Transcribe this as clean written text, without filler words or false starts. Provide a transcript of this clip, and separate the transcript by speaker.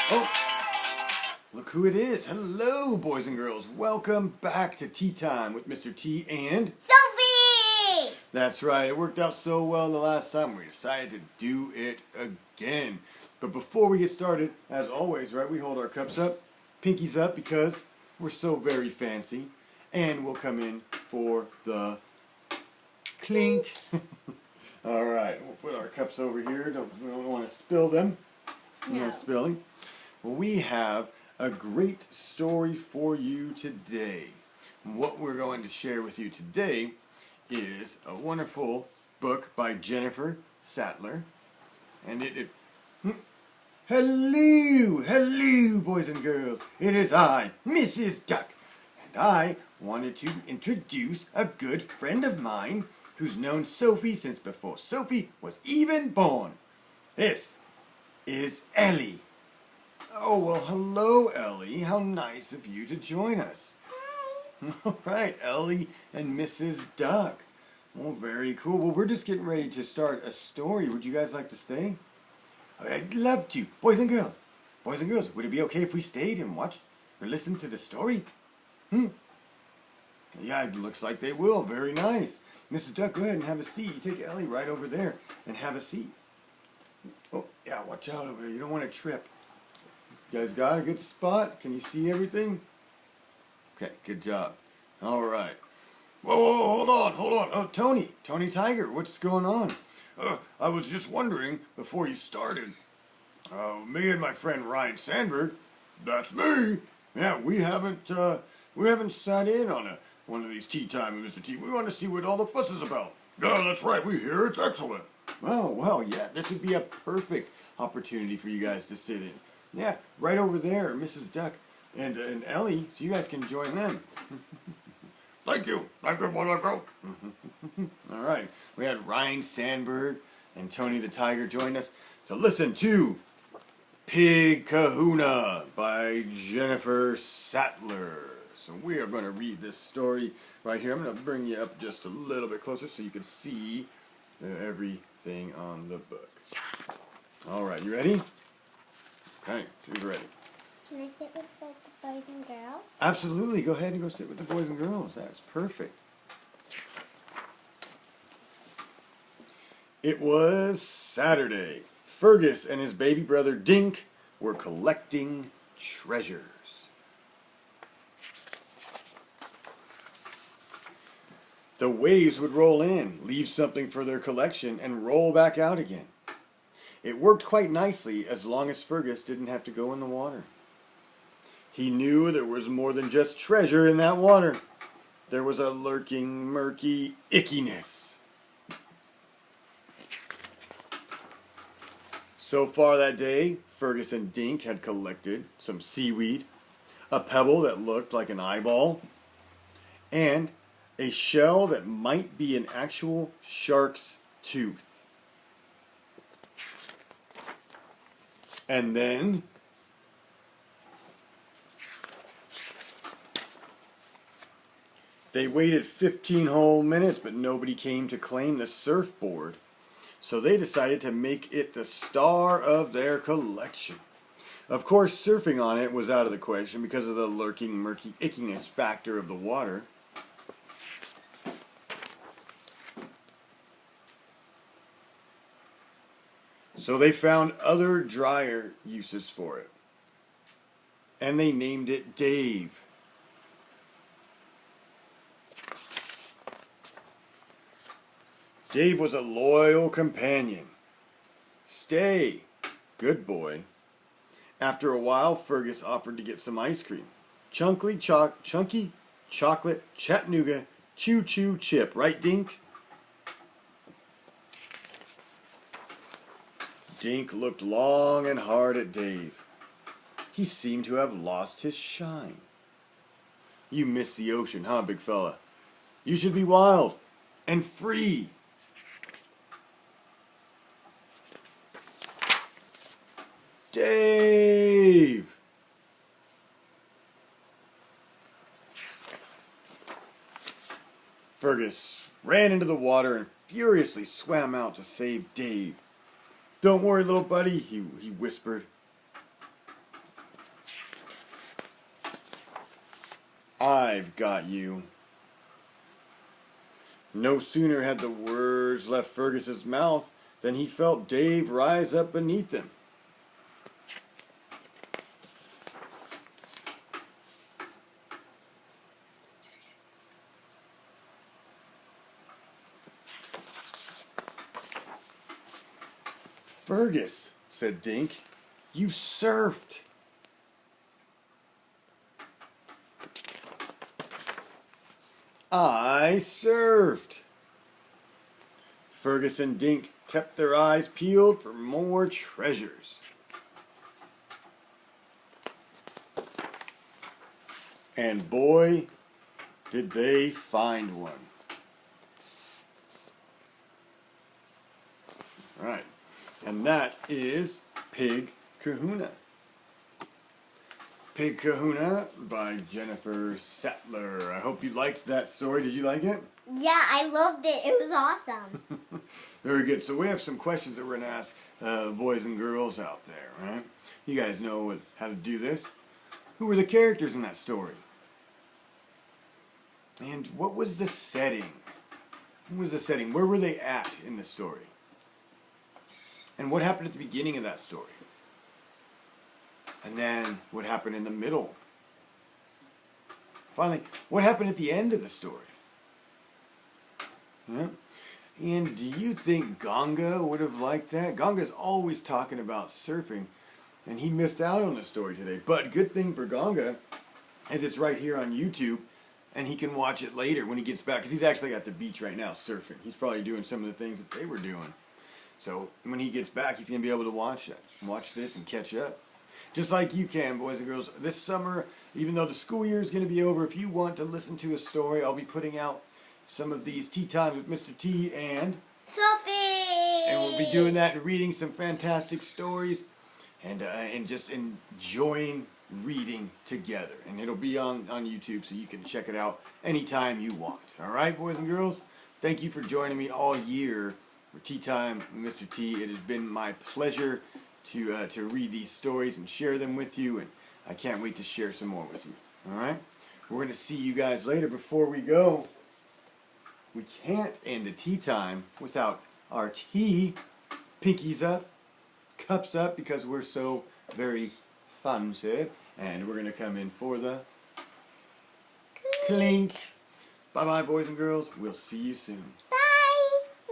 Speaker 1: Oh, look who it is. Hello, boys and girls. Welcome back to Tea Time with Mr. T and
Speaker 2: Sophy!
Speaker 1: That's right. It worked out so well the last time we decided to do it again. But before we get started, as always, right, we hold our cups up, pinkies up, because we're so very fancy. And we'll come in for the clink. All right, we'll put our cups over here. We don't want to spill them. No spilling. Well, we have a great story for you today. What we're going to share with you today is a wonderful book by Jennifer Sattler. And hello, boys and girls. It is I, Mrs. Duck. And I wanted to introduce a good friend of mine who's known Sophie since before Sophie was even born. This is Ellie. Oh, well, hello, Ellie. How nice of you to join us. Hi. All right, Ellie and Mrs. Duck. Well, very cool. Well, we're just getting ready to start a story. Would you guys like to stay? I'd love to. Boys and girls, would it be okay if we stayed and watched or listened to the story? Yeah, it looks like they will. Very nice. Mrs. Duck, go ahead and have a seat. You take Ellie right over there and have a seat. Oh, yeah, watch out over there. You don't want to trip. You guys got a good spot? Can you see everything? Okay, good job. All right. Whoa, hold on. Oh, Tony Tiger, what's going on? I was just wondering, before you started, me and my friend Ryan Sandberg, that's me. Yeah, we haven't sat in on one of these tea time with Mr. T. We want to see what all the fuss is about. Yeah, that's right. We hear it's excellent. Oh, well, yeah, this would be a perfect opportunity for you guys to sit in. Yeah, right over there, Mrs. Duck and Ellie, so you guys can join them. Thank you. Thank you, boy, girl. All right, we had Ryan Sandberg and Tony the Tiger join us to listen to Pig Kahuna by Jennifer Sattler. So we are going to read this story right here. I'm going to bring you up just a little bit closer so you can see everything on the book. All right, you ready? Okay, she's ready.
Speaker 2: Can I sit with both the boys and girls?
Speaker 1: Absolutely. Go ahead and go sit with the boys and girls. That's perfect. It was Saturday. Fergus and his baby brother Dink were collecting treasures. The waves would roll in, leave something for their collection, and roll back out again. It worked quite nicely as long as Fergus didn't have to go in the water. He knew there was more than just treasure in that water. There was a lurking, murky ickiness. So far that day, Fergus and Dink had collected some seaweed, a pebble that looked like an eyeball, and a shell that might be an actual shark's tooth. And then they waited 15 whole minutes, but nobody came to claim the surfboard. So they decided to make it the star of their collection. Of course, surfing on it was out of the question because of the lurking, murky ickiness factor of the water. So they found other drier uses for it. And they named it Dave. Dave was a loyal companion. Stay, good boy. After a while, Fergus offered to get some ice cream. Chunky chocolate Chattanooga choo-choo chip. Right, Dink? Dink looked long and hard at Dave. He seemed to have lost his shine. You miss the ocean, huh, big fella? You should be wild and free. Dave! Fergus ran into the water and furiously swam out to save Dave. Don't worry, little buddy, he whispered. I've got you. No sooner had the words left Fergus's mouth than he felt Dave rise up beneath him. "Fergus," said Dink, "you surfed." "I surfed." Fergus and Dink kept their eyes peeled for more treasures. And boy, did they find one. All right, and that is Pig Kahuna. Pig Kahuna by Jennifer Sattler. I hope you liked that story. Did you like it?
Speaker 2: Yeah, I loved it. It was awesome.
Speaker 1: Very good. So we have some questions that we're going to ask boys and girls out there, right? You guys know how to do this. Who were the characters in that story? And what was the setting? What was the setting? Where were they at in the story? And what happened at the beginning of that story? And then what happened in the middle? Finally, what happened at the end of the story? Yeah. And do you think Ganga would have liked that? Ganga's always talking about surfing, and he missed out on the story today. But good thing for Ganga is it's right here on YouTube, and he can watch it later when he gets back, because he's actually at the beach right now surfing. He's probably doing some of the things that they were doing. So when he gets back, he's going to be able to watch this and catch up. Just like you can, boys and girls. This summer, even though the school year is going to be over, if you want to listen to a story, I'll be putting out some of these Tea Times with Mr. T and
Speaker 2: Sophy!
Speaker 1: And we'll be doing that and reading some fantastic stories and just enjoying reading together. And it'll be on YouTube, so you can check it out anytime you want. All right, boys and girls? Thank you for joining me all year for Tea Time with Mr. T. It has been my pleasure to read these stories and share them with you, and I can't wait to share some more with you. All right? We're going to see you guys later. Before we go, we can't end a tea time without our tea. Pinkies up, cups up, because we're so very fancy. And we're going to come in for the clink. Bye-bye, boys and girls. We'll see you soon.